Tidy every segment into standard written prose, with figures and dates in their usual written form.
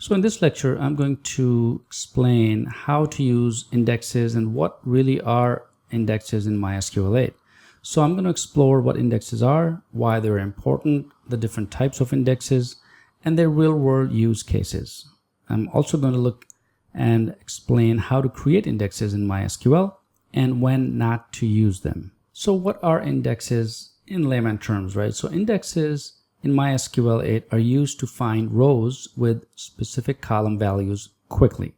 So in this lecture, I'm going to explain how to use indexes and what really are indexes in MySQL 8. So I'm going to explore what indexes are, why they're important, the different types of indexes, and their real-world use cases. I'm also going to look and explain how to create indexes in MySQL and when not to use them. So what are indexes in layman terms, right? So indexes in MySQL 8 are used to find rows with specific column values quickly.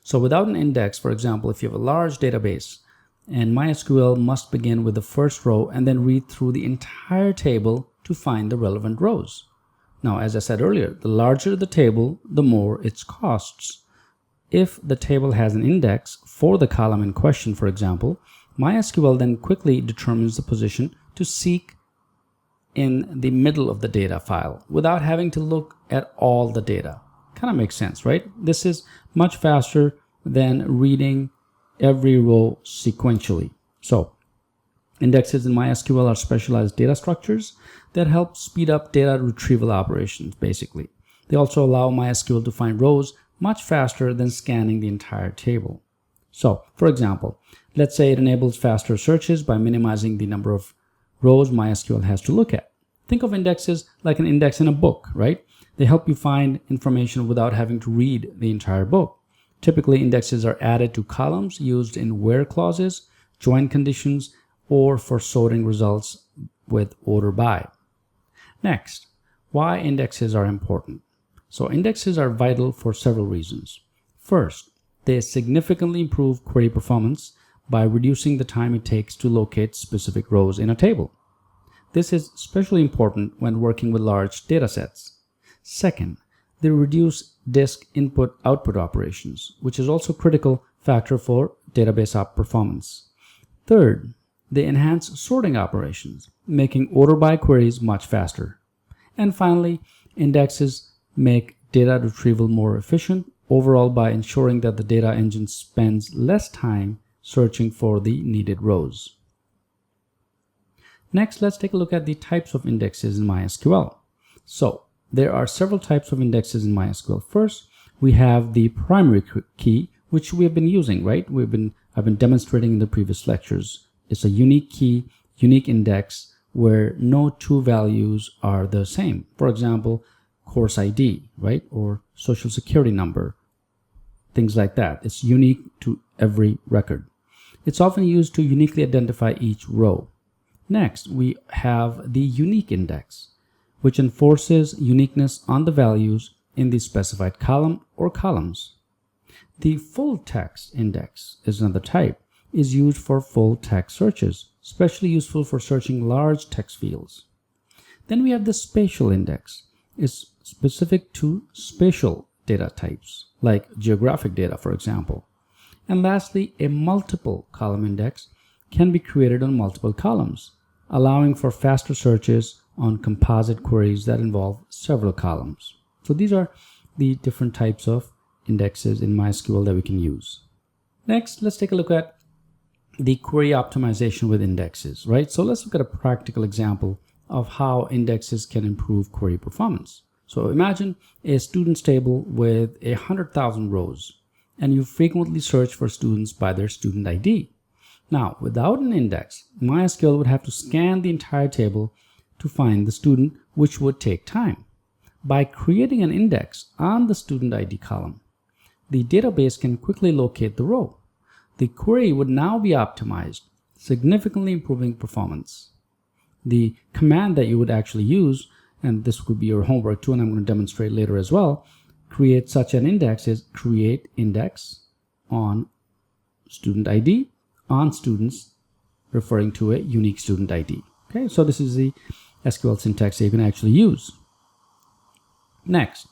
So without an index, for example, if you have a large database and MySQL must begin with the first row and then read through the entire table to find the relevant rows. Now, as I said earlier, the larger the table, the more its costs. If the table has an index for the column in question, for example, MySQL then quickly determines the position to seek in the middle of the data file without having to look at all the data. Kind of makes sense, right? This is much faster than reading every row sequentially. So indexes in MySQL are specialized data structures that help speed up data retrieval operations, basically. They also allow MySQL to find rows much faster than scanning the entire table. So, for example, let's say it enables faster searches by minimizing the number of rows MySQL has to look at. Think of indexes like an index in a book, right? They help you find information without having to read the entire book. Typically, indexes are added to columns used in where clauses, join conditions, or for sorting results with order by. Next, why indexes are important. So indexes are vital for several reasons. First, they significantly improve query performance by reducing the time it takes to locate specific rows in a table. This is especially important when working with large data sets. Second, they reduce disk input-output operations, which is also a critical factor for database performance. Third, they enhance sorting operations, making order by queries much faster. And finally, indexes make data retrieval more efficient overall by ensuring that the data engine spends less time searching for the needed rows. Next, let's take a look at the types of indexes in MySQL. So there are several types of indexes in MySQL. First, we have the primary key, which we have been using, right? I've been demonstrating in the previous lectures. It's a unique key, unique index where no two values are the same. For example, course ID, right? Or social security number, things like that. It's unique to every record. It's often used to uniquely identify each row. Next, we have the unique index, which enforces uniqueness on the values in the specified column or columns. The full text index is another type, is used for full text searches, especially useful for searching large text fields. Then we have the spatial index. It's specific to spatial data types, like geographic data, for example. And lastly, a multiple column index can be created on multiple columns, allowing for faster searches on composite queries that involve several columns. So these are the different types of indexes in MySQL that we can use. Next, let's take a look at the query optimization with indexes, right? So let's look at a practical example of how indexes can improve query performance. So imagine a students table with 100,000 rows, and you frequently search for students by their student ID. Now, without an index, MySQL would have to scan the entire table to find the student, which would take time. By creating an index on the student ID column, the database can quickly locate the row. The query would now be optimized, significantly improving performance. The command that you would actually use, and this could be your homework too, and I'm going to demonstrate later as well, create such an index is create index on student ID on students, referring to a unique student ID. Okay, so this is the SQL syntax that you can actually use. Next,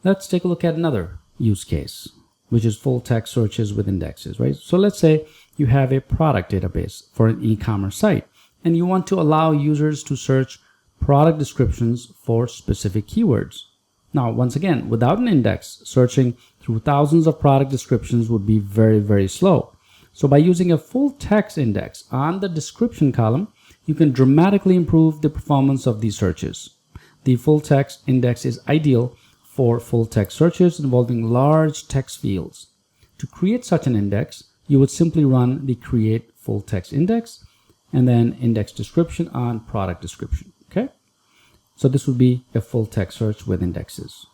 let's take a look at another use case, which is full text searches with indexes, right? So let's say you have a product database for an e-commerce site, and you want to allow users to search product descriptions for specific keywords. Now, once again, without an index, searching through thousands of product descriptions would be very, very slow. So by using a full text index on the description column, you can dramatically improve the performance of these searches. The full text index is ideal for full text searches involving large text fields. To create such an index, you would simply run the create full text index and then index description on product description. Okay, so this would be a full text search with indexes.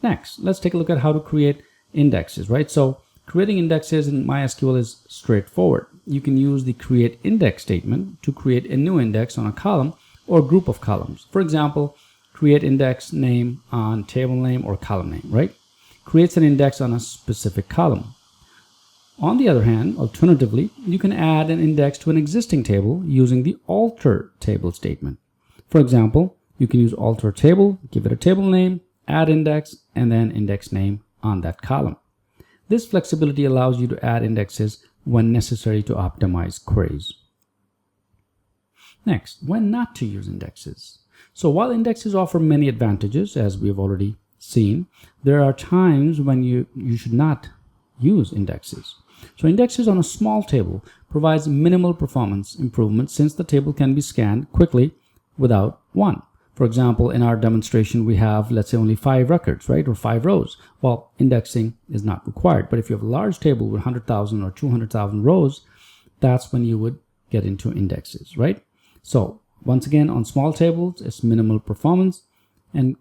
Next, let's take a look at how to create indexes, right? So creating indexes in MySQL is straightforward. You can use the create index statement to create a new index on a column or group of columns. For example, create index name on table name or column name, right? Creates an index on a specific column. On the other hand, alternatively, you can add an index to an existing table using the alter table statement. For example, you can use alter table, give it a table name, add index, and then index name on that column. This flexibility allows you to add indexes when necessary to optimize queries. Next, when not to use indexes. So while indexes offer many advantages, as we have already seen, there are times when you should not use indexes. So indexes on a small table provides minimal performance improvement since the table can be scanned quickly without one. For example, in our demonstration, we have, let's say, only 5 records, right? Or 5 rows. Well, indexing is not required. But if you have a large table with 100,000 or 200,000 rows, that's when you would get into indexes, right? So once again, on small tables, it's minimal performance, and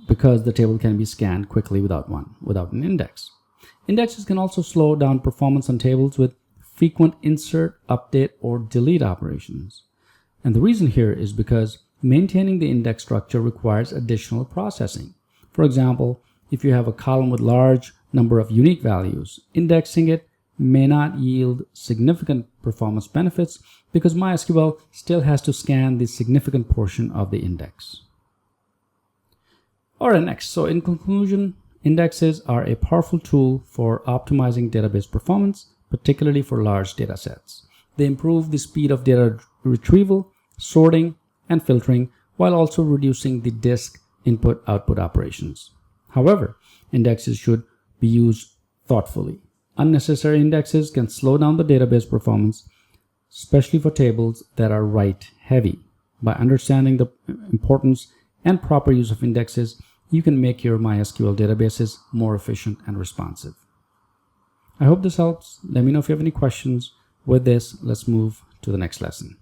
because the table can be scanned quickly without an index. Indexes can also slow down performance on tables with frequent insert, update, or delete operations. And the reason here is because maintaining the index structure requires additional processing. For example, if you have a column with large number of unique values, indexing it may not yield significant performance benefits because MySQL still has to scan the significant portion of the index. All right, next. So in conclusion, indexes are a powerful tool for optimizing database performance, particularly for large data sets. They improve the speed of data retrieval, sorting, and filtering, while also reducing the disk input-output operations. However, indexes should be used thoughtfully. Unnecessary indexes can slow down the database performance, especially for tables that are write-heavy. By understanding the importance and proper use of indexes, you can make your MySQL databases more efficient and responsive. I hope this helps. Let me know if you have any questions. With this, let's move to the next lesson.